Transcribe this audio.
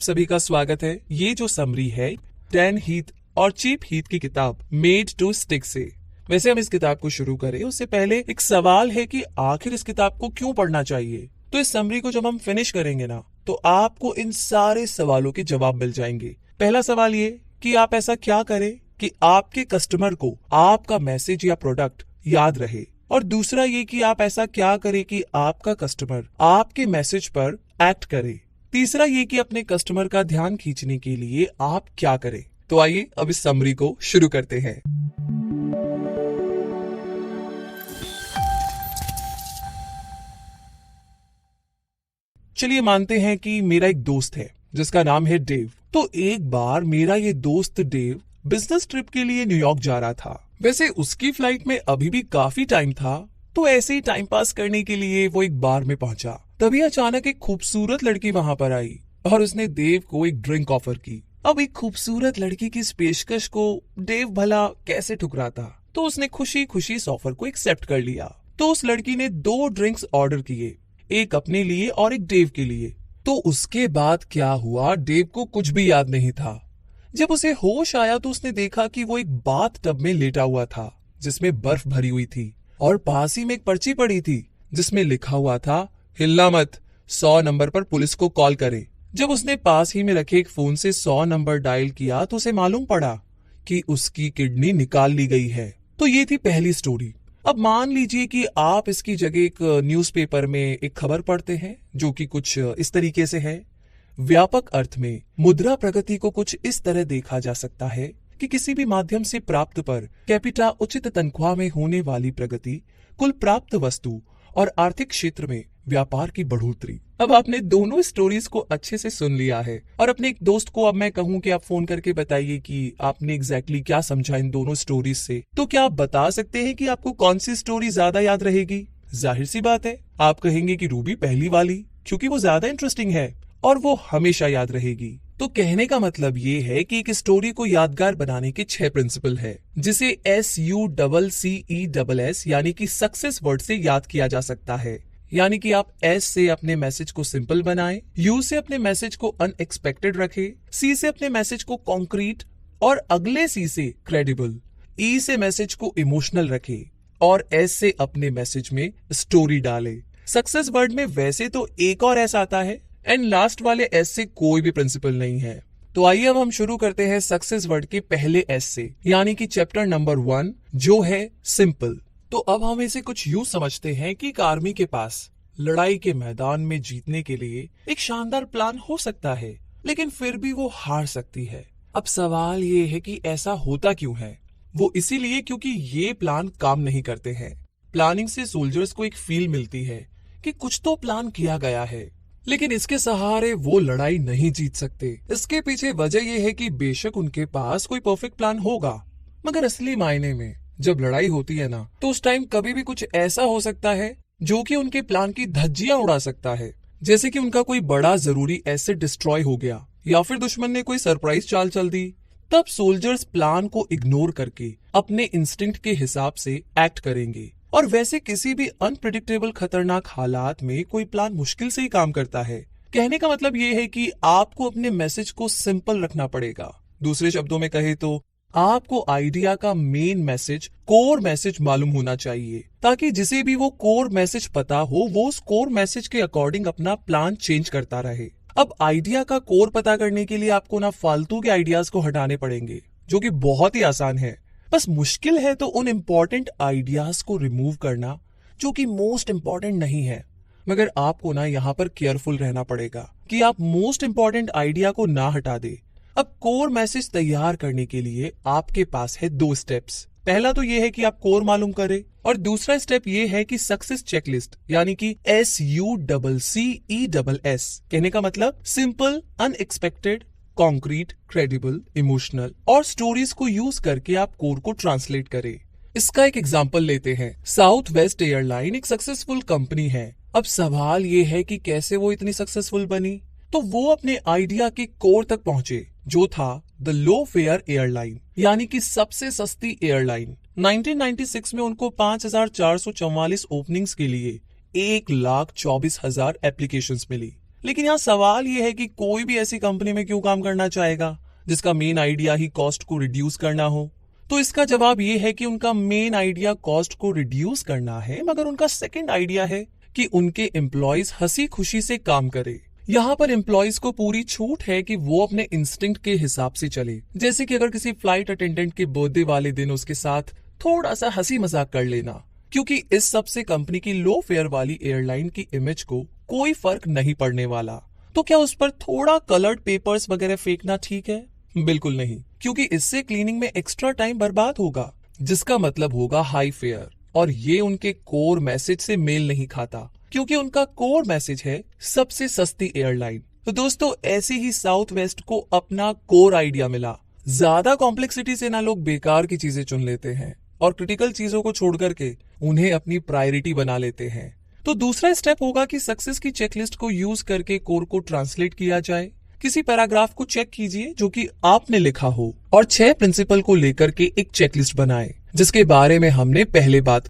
सभी का स्वागत है। ये जो समरी है डैन हीथ और चीप हीथ की किताब मेड टू स्टिक से। वैसे हम इस किताब को शुरू करें उससे पहले एक सवाल है कि आखिर इस किताब को क्यों पढ़ना चाहिए। तो इस समरी को जब हम फिनिश करेंगे ना तो आपको इन सारे सवालों के जवाब मिल जाएंगे। पहला सवाल ये कि आप ऐसा क्या करें कि आपके कस्टमर को आपका मैसेज या प्रोडक्ट याद रहे, और दूसरा ये कि आप ऐसा क्या करें कि आपका कस्टमर आपके मैसेज पर एक्ट करे। तीसरा ये कि अपने कस्टमर का ध्यान खींचने के लिए आप क्या करें। तो आइए अब इस समरी को शुरू करते हैं। चलिए मानते हैं कि मेरा एक दोस्त है जिसका नाम है डेव। तो एक बार मेरा ये दोस्त डेव बिजनेस ट्रिप के लिए न्यूयॉर्क जा रहा था। वैसे उसकी फ्लाइट में अभी भी काफी टाइम था, तो ऐसे ही टाइम पास करने के लिए वो एक बार में पहुंचा। तभी अचानक एक खूबसूरत लड़की वहां पर आई और उसने देव को एक ड्रिंक ऑफर की। अब एक खूबसूरत लड़की की इस पेशकश को देव भला कैसे ठुकराता, तो उसने खुशी खुशी इस ऑफर को एक्सेप्ट कर लिया। तो उस लड़की ने 2 ड्रिंक्स ऑर्डर किए, एक अपने लिए और एक देव के लिए। तो उसके बाद क्या हुआ, देव को कुछ भी याद नहीं था। जब उसे होश आया तो उसने देखा कि वो एक बाथ टब में लेटा हुआ था जिसमें बर्फ भरी हुई थी, और पास ही में एक पर्ची पड़ी थी जिसमें लिखा हुआ था, हिलना मत, 100 नंबर पर पुलिस को कॉल करें। जब उसने पास ही में रखे एक फोन से 100 नंबर डायल किया तो उसे मालूम पड़ा कि उसकी किडनी निकाल ली गई है। तो ये थी पहली स्टोरी। अब मान लीजिए कि आप इसकी जगह एक न्यूज़पेपर में एक खबर पढ़ते हैं जो कि कुछ इस तरीके से है। व्यापक अर्थ में मुद्रा प्रगति को कुछ इस तरह देखा जा सकता है कि किसी भी माध्यम से प्राप्त पर कैपिटा उचित तनख्वाह में होने वाली प्रगति, कुल प्राप्त वस्तु और आर्थिक क्षेत्र में व्यापार की बढ़ोतरी। अब आपने दोनों स्टोरीज को अच्छे से सुन लिया है, और अपने एक दोस्त को अब मैं कहूं कि आप फोन करके बताइए कि आपने एग्जैक्टली क्या समझा इन दोनों स्टोरीज से। तो क्या आप बता सकते हैं कि आपको कौन सी स्टोरी ज्यादा याद रहेगी? जाहिर सी बात है आप कहेंगे कि रूबी पहली वाली, क्योंकि वो ज्यादा इंटरेस्टिंग है और वो हमेशा याद रहेगी। तो कहने का मतलब ये है कि एक स्टोरी को यादगार बनाने के 6 प्रिंसिपल है, जिसे SUCCESS यानी कि सक्सेस वर्ड से याद किया जा सकता है। यानी कि आप S से अपने मैसेज को सिंपल बनाएं, U से अपने मैसेज को अनएक्सपेक्टेड रखें, C से अपने मैसेज को कॉन्क्रीट और अगले C से क्रेडिबल, E से मैसेज को इमोशनल रखें और S से अपने मैसेज में स्टोरी डालें। सक्सेस वर्ड में वैसे तो एक और S आता है, एंड लास्ट वाले S से कोई भी प्रिंसिपल नहीं है। तो आइए अब हम शुरू करते हैं सक्सेस वर्ड के पहले S से, यानी कि चैप्टर नंबर 1 जो है सिंपल। तो अब हम इसे कुछ यूं समझते हैं कि एक आर्मी के पास लड़ाई के मैदान में जीतने के लिए एक शानदार प्लान हो सकता है, लेकिन फिर भी वो हार सकती है। अब सवाल ये है कि ऐसा होता क्यों है? वो इसीलिए क्योंकि ये प्लान काम नहीं करते हैं। प्लानिंग से सोल्जर्स को एक फील मिलती है कि कुछ तो प्लान किया गया है, लेकिन इसके सहारे वो लड़ाई नहीं जीत सकते। इसके पीछे वजह यह है कि बेशक उनके पास कोई परफेक्ट प्लान होगा, मगर असली मायने में जब लड़ाई होती है ना, तो उस टाइम कभी भी कुछ ऐसा हो सकता है जो कि उनके प्लान की धज्जियां उड़ा सकता है। जैसे कि उनका कोई बड़ा जरूरी एसेट डिस्ट्रॉय हो गया, या फिर दुश्मन ने कोई सरप्राइज चाल चल दी। तब सोल्जर्स प्लान को इग्नोर करके अपने इंस्टिंक्ट के हिसाब से एक्ट करेंगे, और वैसे किसी भी अनप्रिडिक्टेबल खतरनाक हालात में कोई प्लान मुश्किल से ही काम करता है। कहने का मतलब ये है कि आपको अपने मैसेज को सिंपल रखना पड़ेगा। दूसरे शब्दों में कहे तो आपको आइडिया का मेन मैसेज, कोर मैसेज मालूम होना चाहिए, ताकि जिसे भी वो कोर मैसेज पता हो वो उस कोर मैसेज के अकॉर्डिंग अपना प्लान चेंज करता रहे। अब आइडिया का कोर पता करने के लिए आपको ना फालतू के आइडियाज को हटाने पड़ेंगे, जो कि बहुत ही आसान है। बस मुश्किल है तो उन इम्पोर्टेंट आइडियाज को रिमूव करना जो कि मोस्ट इम्पोर्टेंट नहीं है। मगर आपको ना यहाँ पर केयरफुल रहना पड़ेगा कि आप मोस्ट इम्पोर्टेंट आइडिया को ना हटा दे। अब कोर मैसेज तैयार करने के लिए आपके पास है 2 स्टेप्स। पहला तो ये है कि आप कोर मालूम करें, और दूसरा स्टेप ये है कि सक्सेस चेकलिस्ट यानी कि SUCCESS। कहने का मतलब simple, unexpected, concrete, credible, emotional और स्टोरीज को यूज करके आप कोर को ट्रांसलेट करें। इसका एक एग्जांपल लेते हैं। साउथ वेस्ट एयरलाइन एक सक्सेसफुल कंपनी है। अब सवाल ये है कि कैसे वो इतनी सक्सेसफुल बनी। तो वो अपने आइडिया के कोर तक पहुंचे, जो था द लो फेयर एयरलाइन, यानी कि सबसे सस्ती एयरलाइन। 1996 में उनको 5,444 ओपनिंग्स के लिए 1,24,000 एप्लीकेशंस मिली। लेकिन यहाँ सवाल ये है कि कोई भी ऐसी कंपनी में क्यों काम करना चाहेगा जिसका मेन आइडिया ही कॉस्ट को रिड्यूस करना हो। तो इसका जवाब ये है कि उनका मेन आइडिया कॉस्ट को रिड्यूस करना है, मगर उनका सेकंड आइडिया है कि उनके एम्प्लॉयज हंसी खुशी से काम करे। यहाँ पर एम्प्लॉयज को पूरी छूट है कि वो अपने इंस्टिंक्ट के हिसाब से चले। जैसे कि अगर किसी फ्लाइट अटेंडेंट के बर्थडे वाले दिन उसके साथ थोड़ा सा हंसी मजाक कर लेना, क्योंकि इस सब से कंपनी की लो फेयर वाली एयरलाइन की इमेज को कोई फर्क नहीं पड़ने वाला। तो क्या उस पर थोड़ा कलर्ड पेपर्स वगैरह फेंकना ठीक है? बिल्कुल नहीं, क्योंकि इससे क्लीनिंग में एक्स्ट्रा टाइम बर्बाद होगा, जिसका मतलब होगा हाई फेयर, और ये उनके कोर मैसेज से मेल नहीं खाता, क्योंकि उनका कोर मैसेज है सबसे सस्ती एयरलाइन। तो दोस्तों, ऐसे ही साउथ वेस्ट को अपना कोर आइडिया मिला। ज्यादा कॉम्प्लेक्सिटी से ना लोग बेकार की चीजें चुन लेते हैं और क्रिटिकल चीजों को छोड़ करके उन्हें अपनी प्रायोरिटी बना लेते हैं। तो दूसरा स्टेप होगा कि सक्सेस की चेकलिस्ट को यूज करके कोर को ट्रांसलेट किया जाए। किसी पैराग्राफ को चेक कीजिए जो कि आपने लिखा हो और 6 प्रिंसिपल को लेकर के एक चेकलिस्ट बनाएं, जिसके बारे में हमने पहले बात